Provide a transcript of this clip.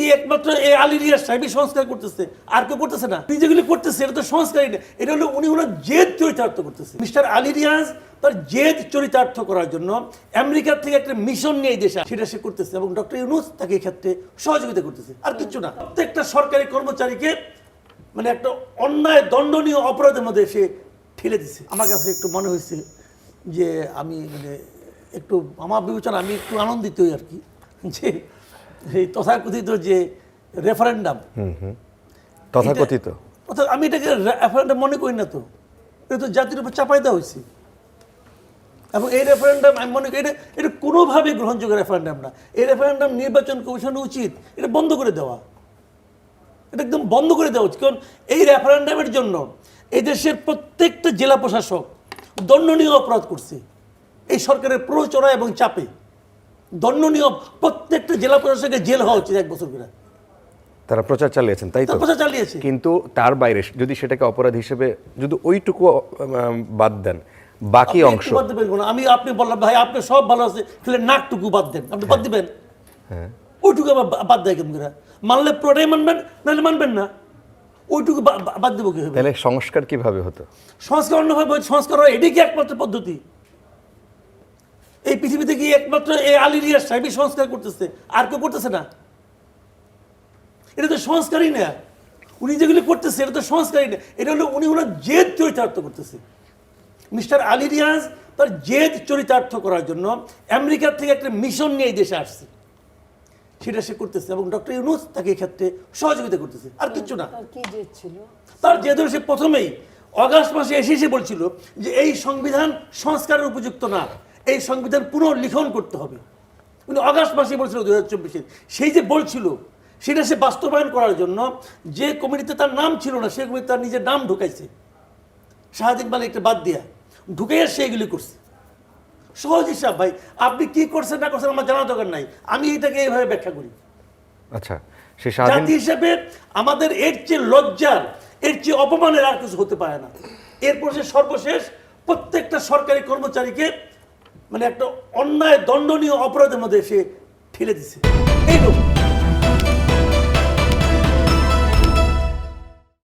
কি একমাত্র এই আলী রিয়াজ সাহেবই সংস্কার করতেছে, আর কেউ করতেছে না। তিনি যেগুলি করতেছে এটা তো সংস্কারই না, এটা হলো উনি ওনার জেদ চরিতার্থ করতেছে। মিস্টার আলী রিয়াজ তার জেদ চরিতার্থ করার জন্য আমেরিকার থেকে একটা মিশন নিয়ে এই দেশে সেটা সে করতেছে, এবং ডক্টর ইউনূস তাকে এই ক্ষেত্রে সহযোগিতা করতেছে, আর কিছু না। প্রত্যেকটা সরকারি কর্মচারীকে মানে একটা অন্যায় দণ্ডনীয় অপরাধের মধ্যে সে ঠেলে দিচ্ছে। আমার কাছে একটু মনে হয়েছে যে আমি মানে একটু আমার বিবেচনা আমি একটু আনন্দিতই আর কি, যে এই তথাকথিত যে রেফারেন্ডাম, তথাকথিত আমি এটাকে রেফারেন্ডাম মনে করি না, তো এটা তো জাতির উপর চাপাই দেওয়া হয়েছে। এবং এই রেফারেন্ডাম আমি মনে করি এটা কোনোভাবে গ্রহণযোগ্য রেফারেন্ডাম না। এই রেফারেন্ডাম নির্বাচন কমিশনের উচিত এটা বন্ধ করে দেওয়া, এটা একদম বন্ধ করে দেওয়া উচিত। কারণ এই রেফারেন্ডামের জন্য এই দেশের প্রত্যেকটা জেলা প্রশাসক দণ্ডনীয় অপরাধ করছে এই সরকারের প্ররোচনা এবং চাপে। দণ্ডনীয় প্রত্যেকটা জেলা প্রশাসকের জেল হওয়া উচিত 1 বছর করে। তারা প্রচার চালিয়েছেন, তাই তো? প্রচার চালিয়েছে, কিন্তু তার বাইরে যদি সেটাকে অপরাধ হিসেবে যদি ওইটুকু বাদ দেন, বাকি অংশ বাদ দেবেন না। আপনি বললাম ভাই আপনি সব ভালো আছে, তাহলে নাকটুকু বাদ দেন, আপনি বাদ দিবেন? হ্যাঁ, ওইটুকু আবার বাদ দেয় কেমন করে? মানলে পুরোটাই মানবেন, নাহলে মানবেন না। ওইটুকু বাদ দেবো কি হবে? তাহলে সংস্কার কিভাবে হতো? সংস্কার অন্যভাবে সংস্কার হয়, এটাই কি একমাত্র পদ্ধতি? এই পৃথিবীতে কি একমাত্র এই আলী রিয়াজ সাহেবই সংস্কার করতেছে, আর কেউ করতেছে না? এটা তো সংস্কারই না। উনি যেগুলি করতেছে এটা তো সংস্কারই না, এটা হলো উনি ওনার জেদ চরিতার্থ করতেছে। মিস্টার আলী রিয়াজ তার জেদ চরিতার্থ করার জন্য আমেরিকার থেকে একটা মিশন নিয়ে এই দেশে আসছে, সেটা সে করতেছে, এবং ডক্টর ইউনূস তাকে এই ক্ষেত্রে সহযোগিতা করতেছে, আর কিছু না। তার জেদ সে প্রথমেই অগাস্ট মাসে এসে বলছিল যে এই সংবিধান সংস্কারের উপযুক্ত না, এই সংবিধান পুনর্লিখন করতে হবে। উনি অগাস্ট মাসে বলছিল 2024-এ। সেই যে বলছিল সেটা সে বাস্তবায়ন করার জন্য যে কমিটিতে তার নাম ছিল না সেই কমিটি তার নিজের নাম ঢুকাইছে, শাহাদিন মালিককে বাদ দিয়া ঢুকাইয়া সে এগুলি করছে। সহজ হিসাব ভাই, আপনি কি করছেন না করছেন আমার জানার দরকার নাই, আমি এটাকে এইভাবে ব্যাখ্যা করি। আচ্ছা, জাতি হিসেবে আমাদের এর চেয়ে লজ্জার, এর চেয়ে অপমানের আর কিছু হতে পারে না। এরপর সে সর্বশেষ প্রত্যেকটা সরকারি কর্মচারীকে মানে একটা অন্যায় দণ্ডনীয় অপরাধের মধ্যে সে ঠেলে দিছে। এইরকম